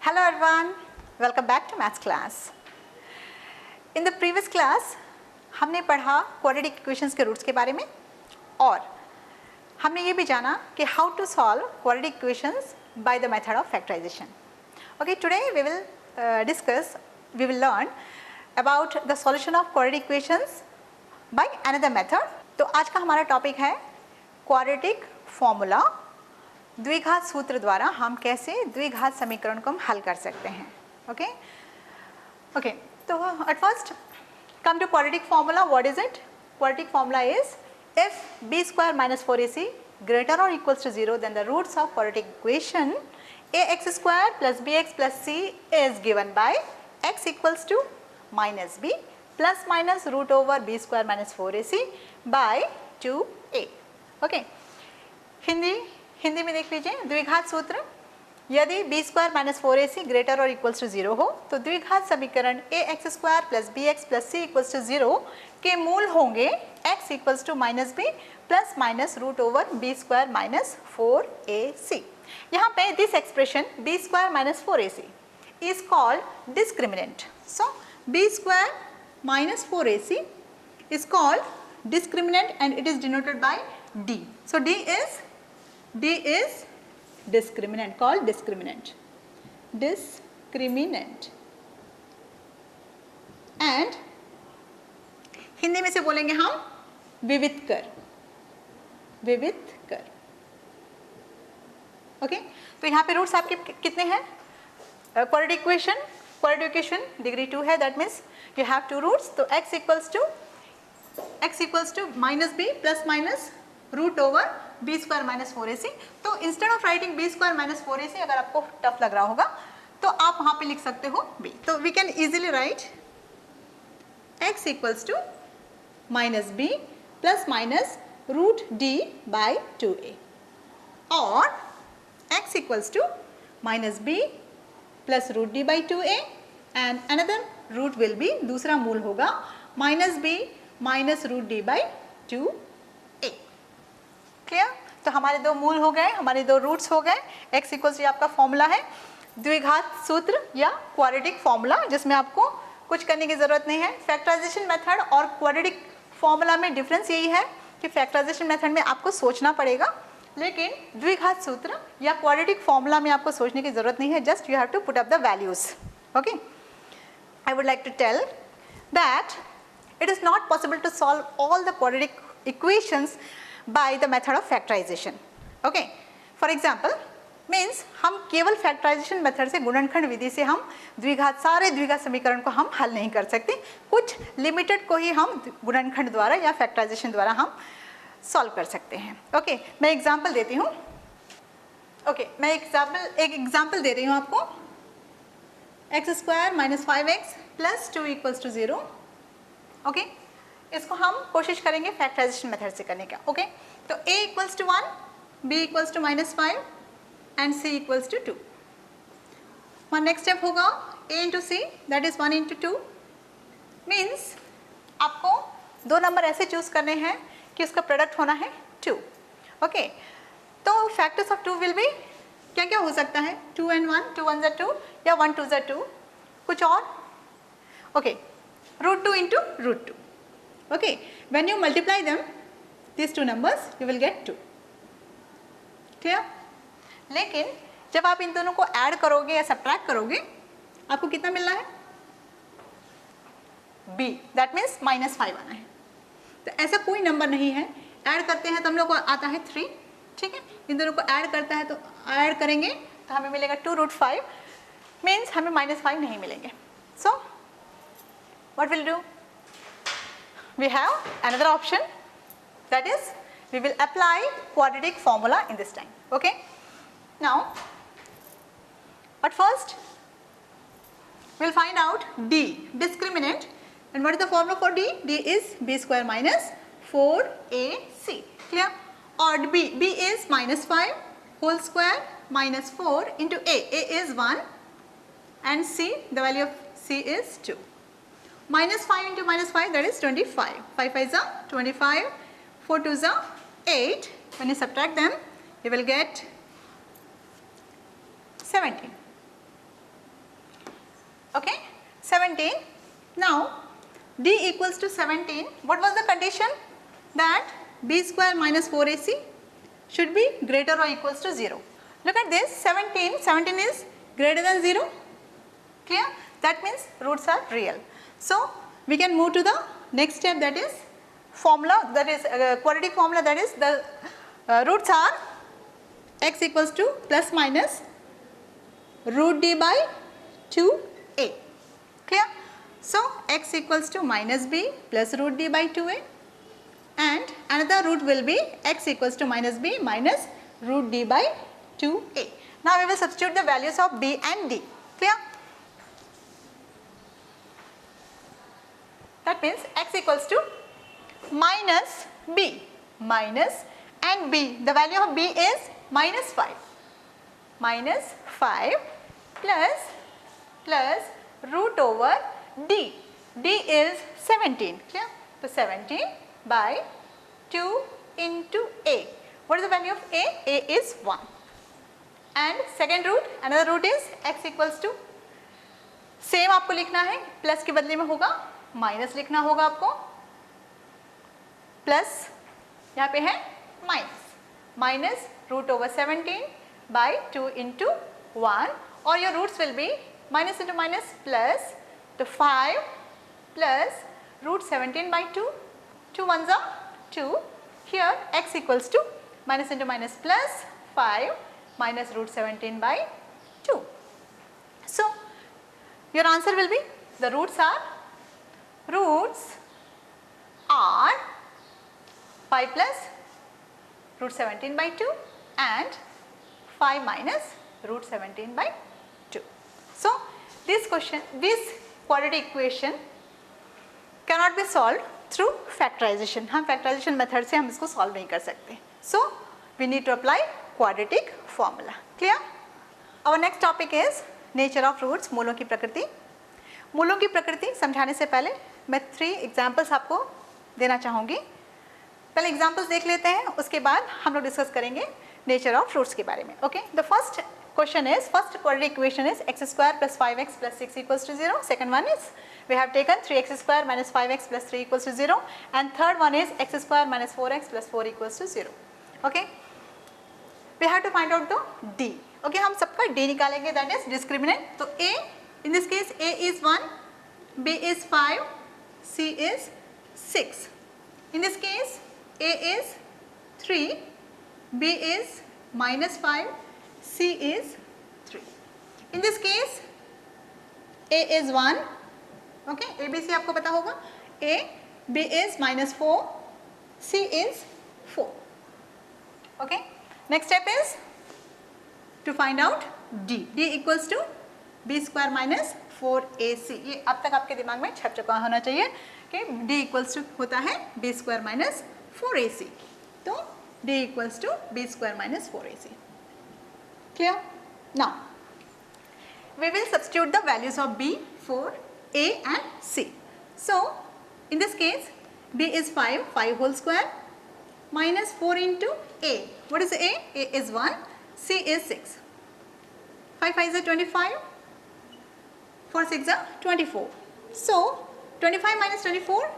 Hello everyone, welcome back to maths class. In the previous class हमने पढ़ा quadratic equations के roots के बारे में और हमने ये भी जाना कि how to solve quadratic equations by the method of factorization. Okay, today we will learn about the solution of quadratic equations by another method. तो आज का हमारा टॉपिक है quadratic formula. द्विघात सूत्र द्वारा हम कैसे द्विघात समीकरण को हम हल कर सकते हैं. ओके तो at first come to quadratic formula. What is it? Quadratic formula is if b square minus 4ac greater और equals to 0 then the roots of quadratic equation ax square plus bx plus c is given by x equals to minus b plus minus root over b square minus 4ac by 2a. Okay, Hindi में देख लीजिए. द्विघात सूत्र, यदि b square minus 4ac greater और equals to 0 हो तो द्विघात समीकरण ax square plus bx plus c equals to 0 के मूल होंगे x equals to minus b plus minus root over b square minus 4ac. यहाँ पे this expression b square minus 4ac is called discriminant. So b square minus 4ac is called discriminant and it is denoted by d. So d is discriminant, called discriminant. And Hindi में से बोलेंगे हम विविध कर. Okay, तो यहाँ पे roots आपके कितने हैं? क्वाड्रेटिक इक्वेशन डिग्री 2 है. That means you have two roots. तो x equals to minus B plus minus root over b square minus 4ac. तो instead of writing b square minus 4ac, अगर आपको टफ लग रहा होगा तो आप वहाँ पे लिख सकते हो b. तो we can easily write x equals to minus b plus minus root d by 2a और x equals to minus b plus root d by 2a and another root will be, दूसरा मूल होगा minus b minus root d by 2a. Clear? तो हमारे दो मूल हो गए, हमारे दो रूट्स हो गए. x इक्वल्स, ये आपका फॉर्मूला है द्विघात सूत्र या क्वाड्रेटिक फॉर्मूला, जिसमें आपको कुछ करने की जरूरत नहीं है. फैक्टराइजेशन मेथड और क्वाड्रेटिक फॉर्मूला में डिफरेंस यही है कि फैक्टराइजेशन मेथड में आपको सोचना पड़ेगा, लेकिन द्विघात सूत्र या क्वाड्रेटिक फॉर्मूला में आपको सोचने की जरूरत नहीं है. Just you have to put up the values. Okay, I would like to tell that it is not possible to solve all the quadratic equations by the method of factorization. Okay, for example means हम केवल factorization method से, गुणनखंड विधि से हम सारे द्विघात समीकरण को हम हल नहीं कर सकते. कुछ लिमिटेड को ही हम गुणनखंड द्वारा या factorization द्वारा हम सॉल्व कर सकते हैं. ओके, मैं एग्जाम्पल देती हूँ. ओके, मैं एक एग्जाम्पल दे रही हूँ आपको. x square minus 5x plus 2 equals to 0. Okay, इसको हम कोशिश करेंगे फैक्टराइजेशन मेथड से करने का. ओके, तो a equals to 1, b equals to minus 5 and c equals to 2. हमारा नेक्स्ट स्टेप होगा a into c, that is 1 into 2. Means आपको दो नंबर ऐसे चूज करने हैं कि उसका प्रोडक्ट होना है 2. ओके, तो फैक्टर्स ऑफ 2 विल बी, क्या क्या हो सकता है? 2 and 1, 2 1 2 या 1 2 2. कुछ और? Okay, root 2 into root 2. Okay, when you multiply them, these two numbers, you will get 2. Clear? लेकिन जब आप इन दोनों को ऐड करोगे या सब्ट्रैक्ट करोगे, आपको कितना मिलना है? b, that means माइनस 5 आना है. तो ऐसा कोई नंबर नहीं है. ऐड करते हैं तो हम लोग को आता है 3. ठीक है, इन दोनों को ऐड करता है तो ऐड करेंगे तो हमें मिलेगा 2 रूट 5. मीन्स हमें माइनस 5 नहीं मिलेंगे. सो what we'll do? We have another option, that is we will apply quadratic formula in this time. Okay, now at first we'll find out d, discriminant. And what is the formula for d? D is b square minus 4ac. Clear? Or b is minus 5 whole square minus 4 into a is 1 and c, the value of c is 2. Minus 5 into minus 5, that is 25. 5 5 is 25, 4 2 is 8. When you subtract them, you will get 17. Okay, 17. Now d equals to 17. What was the condition? That b square minus 4ac should be greater or equals to 0. Look at this, 17 is greater than 0. Clear? That means roots are real. So we can move to the next step, that is formula, that is quadratic formula, that is the roots are x equals to plus minus root d by 2a. Clear? So x equals to minus b plus root d by 2a, and another root will be x equals to minus b minus root d by 2a. Now we will substitute the values of b and d. Clear? That means x equals to minus b, minus, and b, the value of b is minus 5 plus root over d, d is 17, clear? So 17 by 2 into a. What is the value of a? A is 1. And second root, another root is x equals to, same आपको लिखना है, plus के बदले में होगा minus लिखना होगा आपको, प्लस यहाँ पे है minus root over 17 by 2 into 1, और your roots will be minus into minus plus, तो 5 plus root 17 by 2, 2 ones are 2, here x equals to minus into minus plus 5 minus root 17 by 2. So your answer will be, the roots are 5 plus root 17 by 2 and 5 minus root 17 by 2. So this quadratic equation cannot be solved through factorization. हम factorization method से हम इसको solve नहीं कर सकते. So we need to apply quadratic formula. Clear? Our next topic is nature of roots, मूलों की प्रकृति. मूलों की प्रकृति समझाने से पहले मैं 3 एग्जाम्पल्स आपको देना चाहूँगी. पहले एग्जाम्पल्स देख लेते हैं, उसके बाद हम लोग डिस्कस करेंगे नेचर ऑफ रूट्स के बारे में. Okay, the first question is, first quadratic equation is x square plus 5x plus 6 equals to 0. Second one is, we have taken 3x square minus 5x plus 3 equals to 0. And third one is x square minus 4x plus 4 equals to 0. Okay, we have to find out the d. Okay, हम सबका d निकालेंगे, that is discriminant. तो a, in this case a is 1, b is 5, c is 6. In this case a is 3, b is minus 5, c is 3. In this case a is 1, okay, a b c आपको पता होगा, a, b is minus 4, c is 4. Okay, next step is to find out d. d equals to b square minus 4ac. ये अब तक आपके दिमाग में छप चुका होना चाहिए कि d equals to होता है b square minus 4ac. तो d equals to b square minus 4ac. Clear? Now we will substitute the values of b for a and c. So in this case b is 5 whole square minus 4 into a. What is a? A is 1, c is 6. 5 5 is 25, 4 6 is 24. So 25 minus 24,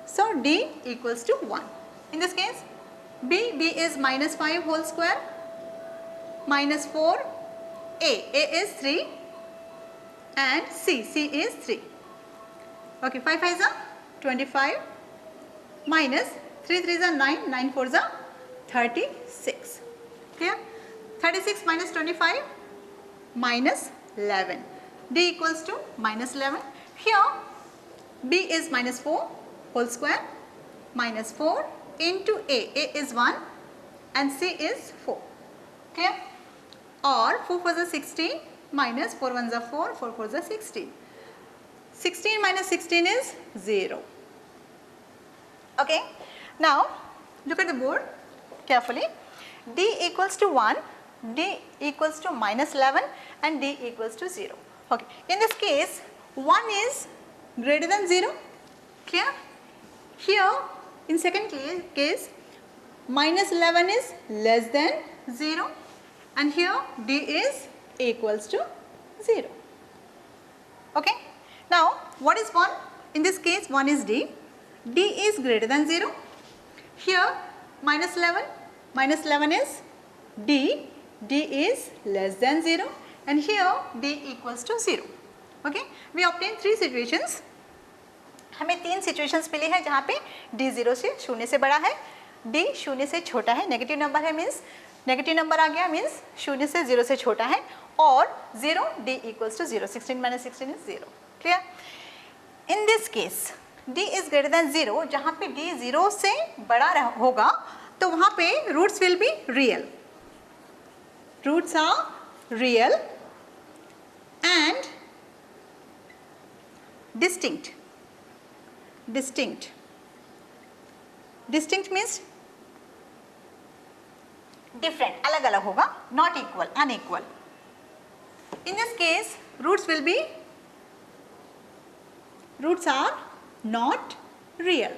so d equals to 1. In this case b is minus 5 whole square minus 4, a is 3 and c is 3. Okay, 5 5 is 25 minus 3 3 is 9, 9 4 is 36. Clear? 36 minus 25 minus 11. d equals to minus 11. Here b is minus 4 whole square minus 4 into a is 1 and c is 4. Clear? Or 4 4 is 16 minus 4 1 is 4, 4 4 is 16. 16 minus 16 is 0. Okay, now look at the board carefully. d equals to 1, d equals to minus 11 and d equals to 0. Okay, in this case 1 is greater than 0. Clear? Here in second case minus 11 is less than 0 and here d is equals to 0. Okay, now what is 1? In this case 1 is D. D is greater than 0. Here minus 11 is D. D is less than 0 and here D equals to 0. Okay, we obtain 3 situations. हमें 3 situations मिली है जहाँ पे D 0 से शून्य से बड़ा है, D शून्य से छोटा है, नेगेटिव नंबर है मीन्स नेगेटिव नंबर आ गया मीन्स शून्य से 0 से छोटा है, और 0 D equals to 0. 16 minus 16 is 0. Clear? In this case D is greater than 0, जहाँ पे D 0 से बड़ा होगा तो वहाँ पे roots will be real. Roots are real and distinct. Distinct. Distinct means different, अलग अलग होगा, not equal, unequal. In this case, roots are not real.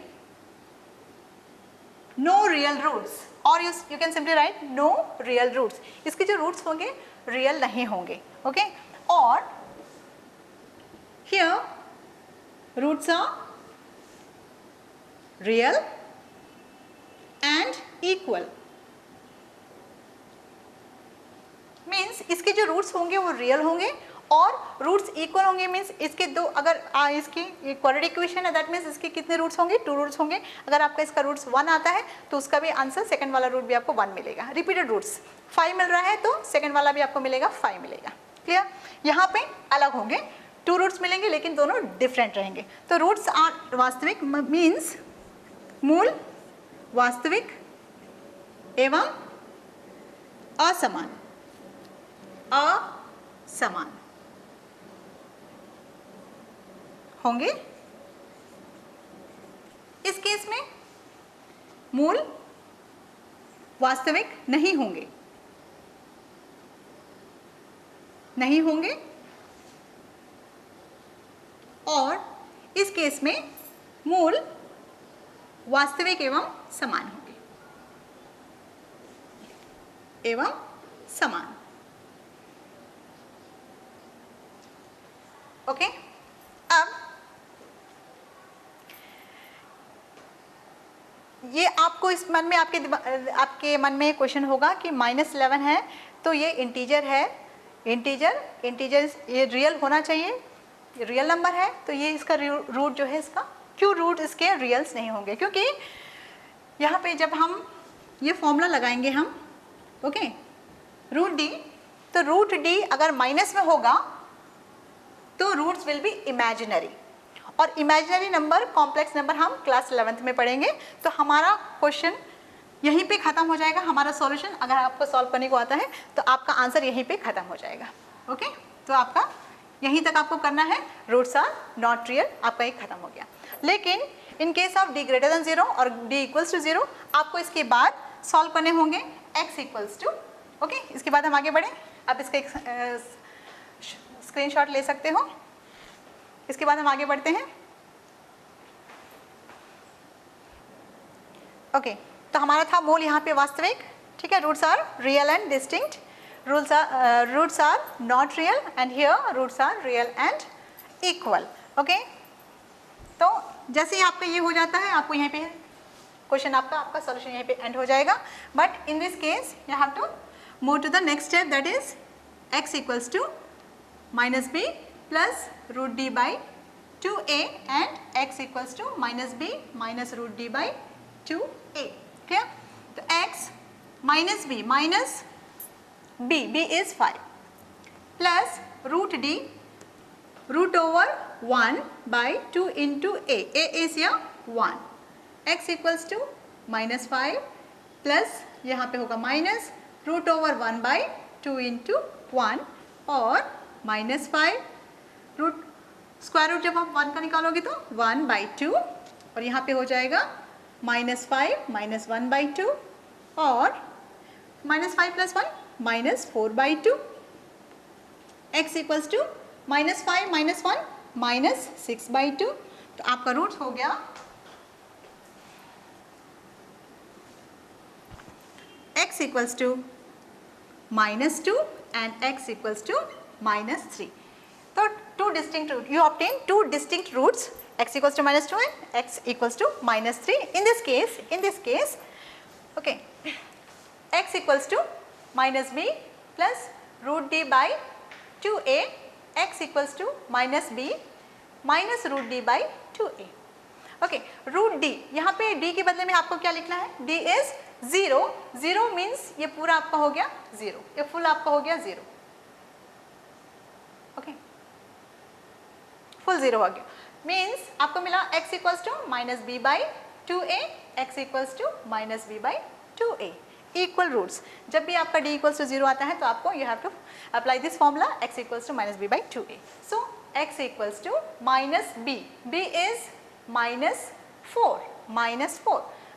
No real roots, or you can simply write no real roots. इसके जो roots होंगे real नहीं होंगे. Okay, और here roots are real and equal. Means इसके जो roots होंगे वो रियल होंगे और रूट्स इक्वल होंगे. मीन्स इसके दो, अगर इसकी क्वाड्रेटिक इक्वेशन है दैट मीन्स इसके कितने रूट्स होंगे? 2 रूट्स होंगे. अगर आपका इसका रूट्स 1 आता है तो उसका भी आंसर सेकंड वाला रूट भी आपको 1 मिलेगा. रिपीटेड रूट्स 5 मिल रहा है तो सेकंड वाला भी आपको मिलेगा 5 मिलेगा. क्लियर? यहाँ पे अलग होंगे, 2 रूट्स मिलेंगे लेकिन दोनों डिफरेंट रहेंगे. तो रूट्स आर वास्तविक मीन्स मूल वास्तविक एवं असमान. असमान होंगे. इस केस में मूल वास्तविक नहीं होंगे, नहीं होंगे, और इस केस में मूल वास्तविक एवं समान होंगे, एवं समान. ओके, अब ये आपको इस मन में आपके मन में क्वेश्चन होगा कि -11 है तो ये इंटीजर है. इंटीजर ये रियल होना चाहिए, रियल नंबर है, तो ये इसका रूट जो है इसका, क्यों रूट इसके रियल्स नहीं होंगे? क्योंकि यहाँ पे जब हम ये फॉर्मूला लगाएंगे हम, ओके, रूट डी, तो रूट डी अगर माइनस में होगा तो रूट्स विल बी इमेजिनरी, और इमेजिनरी नंबर कॉम्प्लेक्स नंबर हम क्लास 11th में पढ़ेंगे. तो हमारा क्वेश्चन यहीं पे ख़त्म हो जाएगा. हमारा सॉल्यूशन अगर आपको सॉल्व करने को आता है तो आपका आंसर यहीं पे ख़त्म हो जाएगा. ओके, तो आपका यहीं तक आपको करना है. रूट्स आर नॉट रियल, आपका एक ख़त्म हो गया. लेकिन in case of D greater than 0 और डी इक्वल्स टू 0 आपको इसके बाद सॉल्व करने होंगे x इक्वल्स टू. ओके, इसके बाद हम आगे बढ़ें. आप इसका एक स्क्रीनशॉट ले सकते हो. इसके बाद हम आगे बढ़ते हैं. ओके, तो हमारा था मूल यहाँ पे वास्तविक. ठीक है, roots are real and distinct, roots are not real, and here roots are real and equal. Okay, तो जैसे ही आपका ये हो जाता है आपको यहाँ पे क्वेश्चन आपका सॉल्यूशन यहाँ पे एंड हो जाएगा. But in this case you have to move to the next step, that is x equals to -b plus root d by 2a and x equals to -b minus root d by 2a. Clear? तो x minus b b is 5 plus root d root over 1 by 2 into a is here 1. x equals to -5 plus यहाँ पे होगा minus root over 1 by 2 into 1 और -5 root square root जब आप 1 का निकालोगे तो 1 by 2 और यहाँ पे हो जाएगा -5 - 1 by 2 और -5 + 1 -4 by 2. x equals to -5 - 1 -6 by 2. तो आपका रूट हो गया x equals to -2 and x equals to -3. तो two distinct root, you obtain two distinct roots, x equals to -2 and x equals to -3. In this case, okay, x equals to -b plus root d by 2a, x equals to -b minus root d by 2a. Okay, root D, यहाँ पे d के बदले में आपको क्या लिखना है, d is 0, 0 means ये पूरा आपका हो गया 0, ये फुल आपका हो गया 0, ओके, फुल 0 हो गया, मीन्स आपको मिला x equals to -b by 2a, x equals to -b by 2a, equal roots. जब भी आपका d इक्वल्स टू 0 आता है तो आपको you have to apply this formula, x equals to -b by 2a. So x equals to -b, b is -4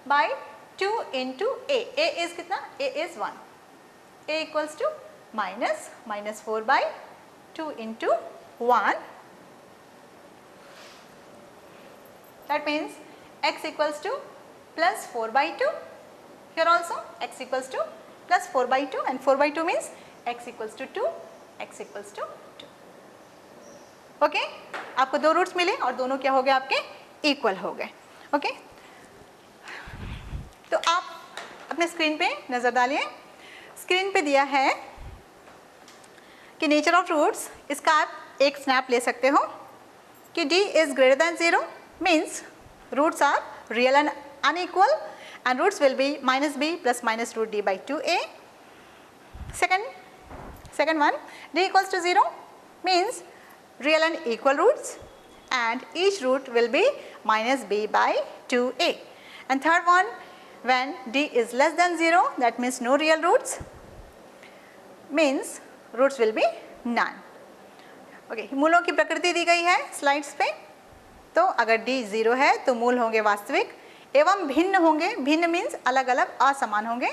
by 2 into a, a is कितना, a is 1, a equals to -4 by 2 into 1, that means x equals to +4 by 2, here also x equals to +4 by 2 and 4 by 2 means x equals to 2, x equals to 2. Okay, आपको दो roots मिले और दोनों क्या हो गए, आपके इक्वल हो गए. ओके, तो आप अपने स्क्रीन पे नज़र डालिए. स्क्रीन पे दिया है कि नेचर ऑफ रूट्स, इसका आप एक स्नैप ले सकते हो कि d is greater than 0 means roots are real and unequal and roots will be -b plus -root d by 2a. Second one, d equals to 0 means real and equal roots and each root will be -b by 2a. And third one, when d is less than 0, that means no real roots, means roots will be none. Okay, मूलों की प्रकृति दी गई है slides पे. तो अगर d 0 है तो मूल होंगे वास्तविक एवं भिन्न होंगे, भिन्न मीन्स अलग अलग असमान होंगे,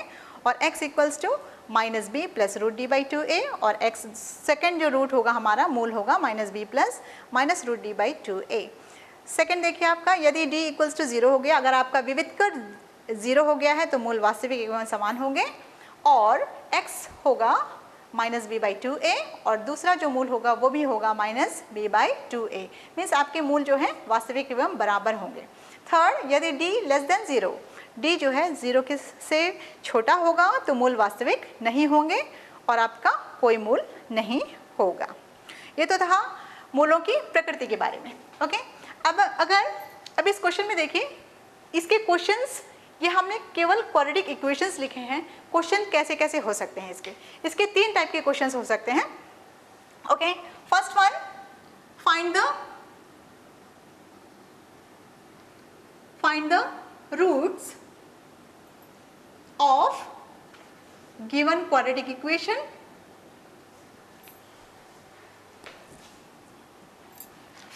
और x equals to -b plus root D by 2a, और x सेकेंड जो रूट होगा हमारा मूल होगा -b plus root D by 2a. Second देखिए आपका, यदि d इक्वल्स टू 0 हो गया, अगर आपका विविधकर 0 हो गया है तो मूल वास्तविक एवं समान होंगे, और x होगा -b बाई 2a और दूसरा जो मूल होगा वो भी होगा -b बाई 2a, मीन्स आपके मूल जो है वास्तविक एवं बराबर होंगे. थर्ड, यदि d लेस देन 0, d जो है 0 के से छोटा होगा तो मूल वास्तविक नहीं होंगे और आपका कोई मूल नहीं होगा. ये तो था मूलों की प्रकृति के बारे में. ओके, अब इस क्वेश्चन में देखिए, इसके क्वेश्चंस ये हमने केवल क्वाड्रेटिक इक्वेशंस लिखे हैं. क्वेश्चन कैसे कैसे हो सकते हैं इसके 3 टाइप के क्वेश्चंस हो सकते हैं. Okay, first one, find the roots of given quadratic equation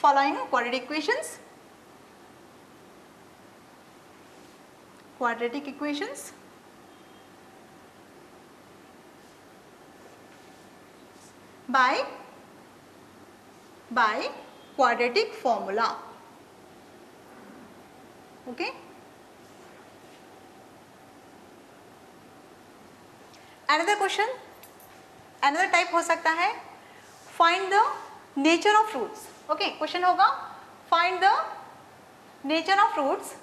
following quadratic equations by quadratic formula. Okay, another question, another type हो सकता है find the nature of roots. Okay, question होगा find the nature of roots.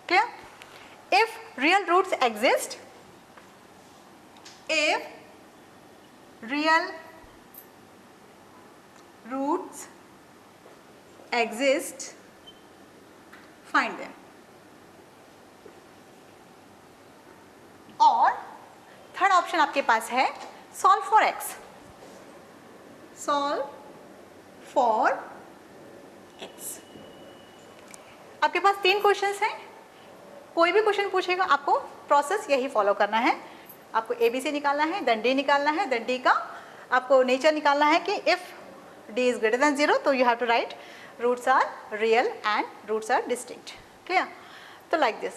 Clear? If real roots exist, if real roots exist, find them. और third option आपके पास है solve for x. आपके पास 3 questions हैं. कोई भी क्वेश्चन पूछेगा आपको प्रोसेस यही फॉलो करना है. आपको ABC निकालना है, देन D निकालना है, देन D का आपको नेचर निकालना है कि if d is greater than 0 तो you have to write roots are real and roots are distinct. Clear? तो like this.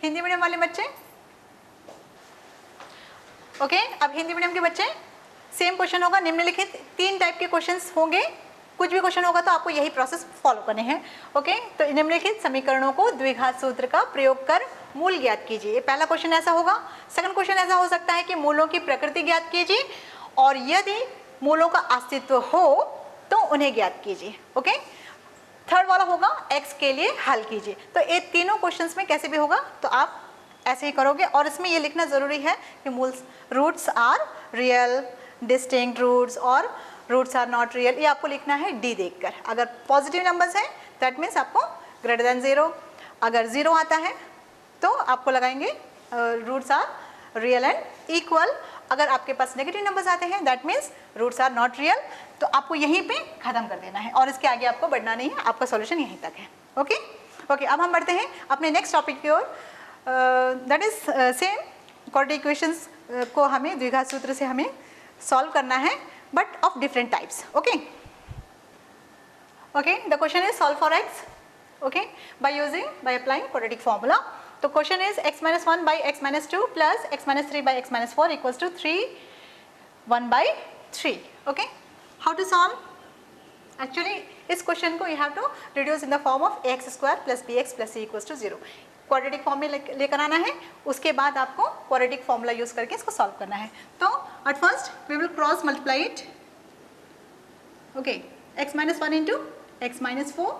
हिंदी मीडियम वाले बच्चे, ओके, अब हिंदी मीडियम के बच्चे सेम क्वेश्चन होगा. निम्नलिखित 3 टाइप के क्वेश्चंस होंगे. कुछ भी क्वेश्चन होगा तो आपको यही प्रोसेस फॉलो करने हैं. ओके, तो निम्नलिखित समीकरणों को द्विघात सूत्र का प्रयोग कर मूल ज्ञात कीजिए। ये पहला क्वेश्चन ऐसा होगा। सेकंड क्वेश्चन ऐसा हो सकता है कि मूलों की प्रकृति ज्ञात कीजिए और यदि मूलों का अस्तित्व हो तो उन्हें ज्ञात कीजिए। ओके, थर्ड वाला होगा x के लिए हल कीजिए। तो ये तीनों क्वेश्चंस में कैसे भी होगा तो आप ऐसे ही करोगे और इसमें ये लिखना ज़रूरी है कि मूल roots are real, distinct roots और रूट्स आर नॉट रियल। ये आपको लिखना है डी देखकर। अगर पॉजिटिव नंबर्स हैं दैट मीन्स आपको ग्रेटर देन 0, अगर 0 आता है तो आपको लगाएंगे roots are real and equal. अगर आपके पास नेगेटिव नंबर्स आते हैं that means roots are not real, तो आपको यहीं पे खत्म कर देना है और इसके आगे आपको बढ़ना नहीं है, आपका सॉल्यूशन यहीं तक है। ओके ओके, अब हम बढ़ते हैं अपने नेक्स्ट टॉपिक की ओर। That is same quadratic equations को हमें द्विघात सूत्र से हमें सॉल्व करना है but of different types. Okay okay, the question is solve for x okay by applying quadratic formula. तो question is x minus 1 by x minus 2 plus x minus 3 by x minus 4 equals to 3 1 by 3. Okay, how to solve? Actually इस question को you have to reduce in the form of ax square plus bx plus c equals to 0. Quadratic form में लेकर आना है, उसके बाद आपको quadratic formula use करके इसको सॉल्व करना है। तो at first we will cross multiply it. Okay, x minus 1 into x minus 4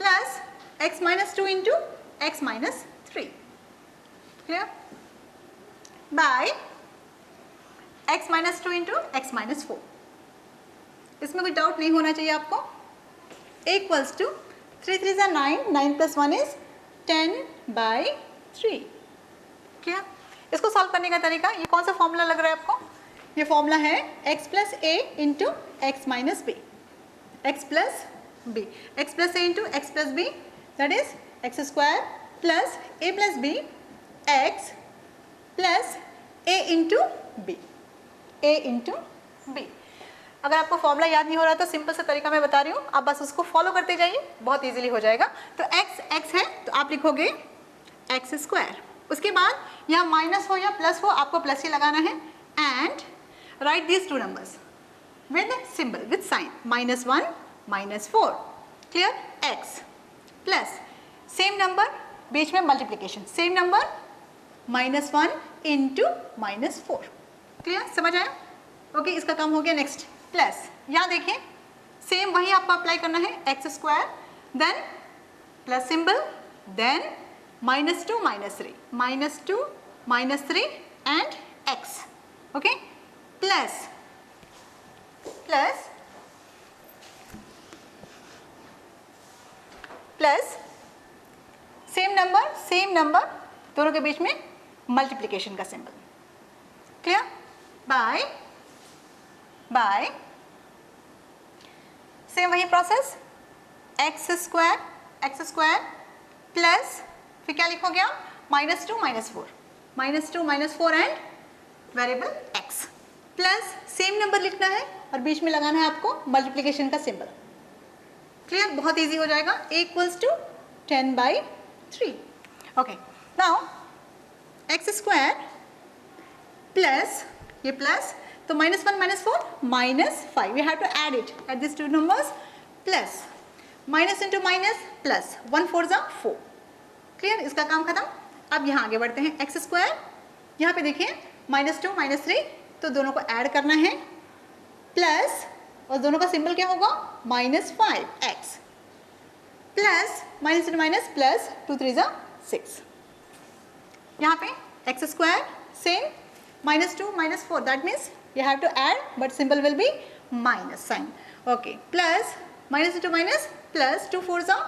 plus x minus 2 into x minus 3, clear, by x minus 2 into x minus 4। इसमें कोई डाउट नहीं होना चाहिए आपको। Equals to 3 3 is 9, 9 plus 1 is 10 by 3, clear। इसको solve करने का तरीका, ये कौन सा फॉर्मूला लग रहा है आपको? ये फॉर्मूला है x plus a into x minus b, x plus b, x plus a into x plus b, that is x square plus a plus b, x plus a into b, a into b। अगर आपको formula याद नहीं हो रहा तो simple सा तरीका मैं बता रही हूँ, आप बस उसको फॉलो करते जाइए, बहुत इजीली हो जाएगा। तो x है तो आप लिखोगे x स्क्वायर, उसके बाद यहाँ माइनस हो या प्लस हो आपको प्लस ही लगाना है and right these two numbers with symbol with sign -1 -4, clear. x plus same number बीच में multiplication, same number -1 into -4, clear, समझ आया? ओके, इसका काम हो गया। नेक्स्ट प्लस, यहाँ देखिए सेम वही आपको अप्लाई करना है, x square then plus symbol then -2 -3, -2 -3 and x, okay, plus plus plus same number दोनों के बीच में मल्टीप्लिकेशन का सिंबल, क्लियर, बाय सेम वही प्रोसेस एक्स स्क्वायर प्लस फिर क्या लिखोगे आप -2 -4 and variable x plus same number लिखना है और बीच में लगाना है आपको मल्टीप्लिकेशन का सिंबल, क्लियर, बहुत इजी हो जाएगा। Equals to 10 by 3। Okay, now x square plus ये प्लस तो -1 -4 -5, we have to add it at this two numbers, plus minus into minus plus 1 4 जा 4, क्लियर, इसका काम खत्म। अब यहाँ आगे बढ़ते हैं, एक्स स्क्वायर यहाँ पे देखिए -2 -3 तो दोनों को ऐड करना है प्लस और दोनों का सिंबल क्या होगा -5x plus minus into minus plus 2 3 जा 6। यहाँ पे x square same -2 -4 that means you have to add but symbol will be minus sign, okay, plus minus into minus plus 2 4 are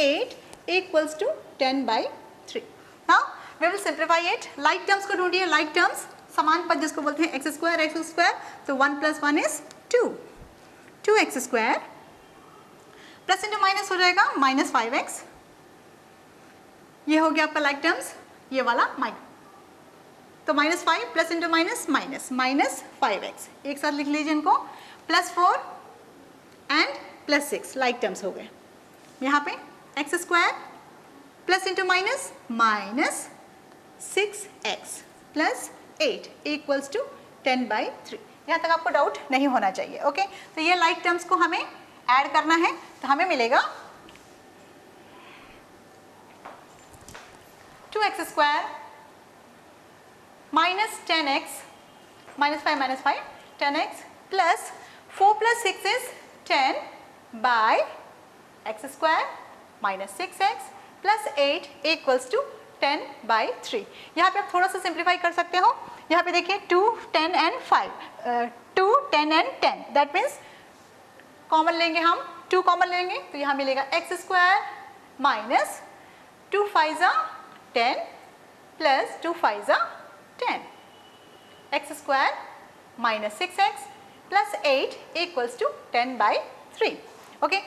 8 equals to 10 by 3। now we will simplify it, like terms को ढूंढिए, like terms समान पद जिसको बोलते हैं x square, तो 1 + 1 is 2x square plus into minus हो जाएगा -5x, ये हो गया आपका like terms, ये वाला माइनस, तो -5 प्लस इंटू माइनस -5x, एक साथ लिख लीजिए इनको, +4 एंड +6 लाइक टर्म्स हो गए। यहाँ पे x square plus into minus -6x plus 8 equals to 10 by 3। यहाँ तक आपको डाउट नहीं होना चाहिए, ओके। तो ये लाइक टर्म्स को हमें ऐड करना है, तो हमें मिलेगा 2x square minus 10x minus 5 10x plus 4 plus 6 is 10 by x square minus 6x plus 8 equals to 10 by 3। यहाँ पे आप थोड़ा सा सिंप्लीफाई कर सकते हो। यहाँ पे देखिए 2, 10 and 5, 2, 10 and 10, that means common लेंगे हम, 2 कॉमन लेंगे तो यहाँ मिलेगा x square minus 2 5 10 plus 2 5 10, x square minus 6x plus 8 equals to 10 by 3। Okay,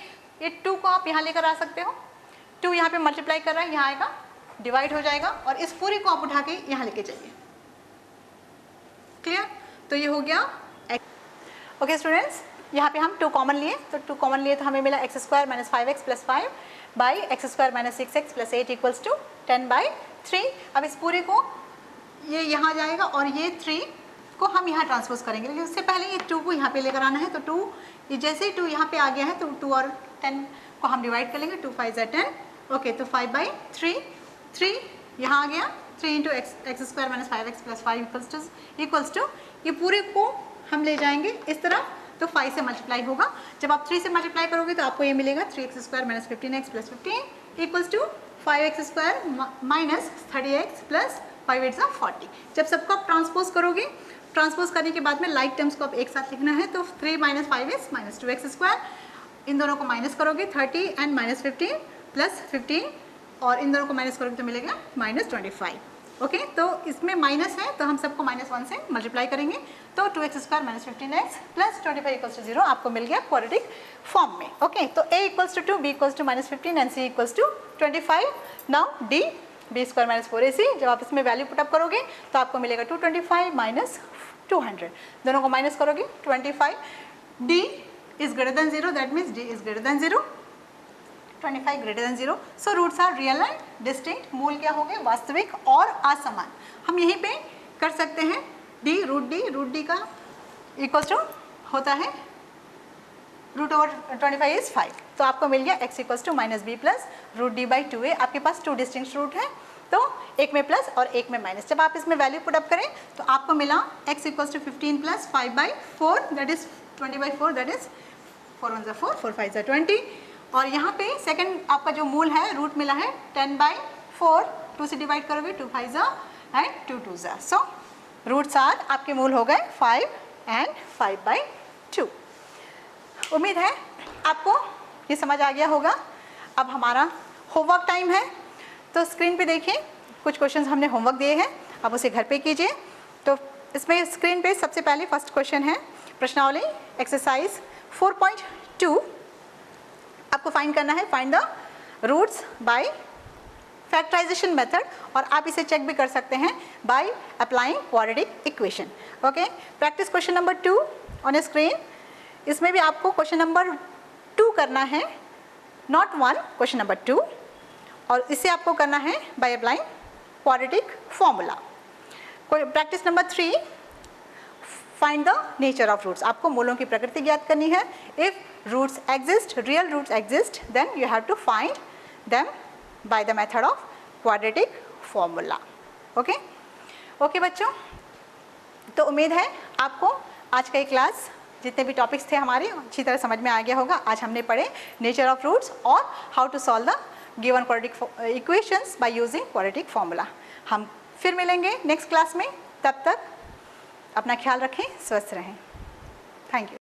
ये 2 को आप यहाँ लेकर आ सकते हो, 2 यहाँ पे मल्टीप्लाई कर रहा है, यहाँ आएगा डिवाइड हो जाएगा और इस पूरी को आप उठा के यहाँ लेके जाइए। क्लियर? तो ये हो गया। ओके स्टूडेंट्स, यहाँ पे हम 2 कॉमन लिए, तो 2 कॉमन लिए तो हमें मिला x square minus 5x plus 5 by x square minus 6x plus 8 equals to 10 by 3। अब इस पूरे को ये यहाँ जाएगा और ये 3 को हम यहाँ ट्रांसपोज करेंगे, लेकिन उससे पहले ये 2 को यहाँ पे लेकर आना है। तो 2, ये जैसे ही 2 यहाँ पे आ गया है तो 2 और 10 को हम डिवाइड कर लेंगे, 2 5 10। ओके, तो 5 by 3, 3 यहाँ आ गया, 3 into x square minus 5x plus 5 equals to ये पूरे को हम ले जाएंगे इस तरफ, तो 5 से मल्टीप्लाई होगा। जब आप 3 से मल्टीप्लाई करोगे तो आपको ये मिलेगा 3x square minus 15x plus 15 equals to 5x square minus 30x plus 5 8 40। जब सबको आप ट्रांसपोज करोगे, ट्रांसपोज करने के बाद में लाइक टर्म्स को आप एक साथ लिखना है, तो 3 minus 5 is minus 2x square, इन दोनों को माइनस करोगे 30 एंड माइनस 15 प्लस 15 और इन दोनों को माइनस करोगे तो मिलेगा माइनस 25। ओके, तो इसमें माइनस है तो हम सबको -1 से मल्टीप्लाई करेंगे, तो 2x square minus 15x plus 25 equals to 0 आपको मिल गया क्वाड्रेटिक फॉर्म में। ओके, तो a equals to 2, b equals to minus 15 and c equals to 25। Now d b square minus 4ac, जब आप इसमें वैल्यू पुटअप करोगे तो आपको मिलेगा 225 माइनस 200, दोनों को माइनस करोगे 25। d is greater than 0, that means d is greater than 0, 25 greater than 0। So roots are real and distinct. मूल क्या हो गए? वास्तविक और असमान। हम यहीं पे कर सकते हैं रूट डी का इक्वल्स टू होता है रूट ओवर 25 इज 5, तो आपको मिल गया x equals to minus B plus root D by 2a। आपके पास 2 डिस्टिंक्ट रूट है, तो एक में प्लस और एक में माइनस। जब आप इसमें वैल्यू पुटअप करें तो आपको मिला x equals to 15 plus 5 by 4 that is 20 by 4, that is 4 1 4, 4 5 20। और यहाँ पे सेकंड आपका जो मूल है रूट मिला है 10 बाई 4, 2 से डिवाइड करोगे 2 5 एंड 2 2। सो रूट्स आर आपके मूल हो गए 5 एंड 5 बाई 2। उम्मीद है आपको ये समझ आ गया होगा। अब हमारा होमवर्क टाइम है, तो स्क्रीन पे देखिए कुछ क्वेश्चंस हमने होमवर्क दिए हैं, आप उसे घर पे कीजिए। तो इसमें स्क्रीन पे सबसे पहले फर्स्ट क्वेश्चन है प्रश्नावली एक्सरसाइज 4.2। आपको फाइंड करना है, find the roots by factorization method, और आप इसे चेक भी कर सकते हैं by applying quadratic equation. Okay, practice question number 2 on screen. इसमें भी आपको क्वेश्चन नंबर 2 करना है, नॉट 1, क्वेश्चन नंबर 2, और इसे आपको करना है by applying quadratic formula. Practice number 3, find the nature of roots. आपको मूलों की प्रकृति ज्ञात करनी है। If roots exist, real roots exist, then you have to find them by the method of quadratic formula. Okay okay बच्चों, तो उम्मीद है आपको आज का ये क्लास जितने भी टॉपिक्स थे हमारे अच्छी तरह समझ में आ गया होगा। आज हमने पढ़े नेचर ऑफ रूट्स और how to solve the given quadratic equations by using quadratic formula. हम फिर मिलेंगे नेक्स्ट क्लास में, तब तक अपना ख्याल रखें, स्वस्थ रहें। Thank you.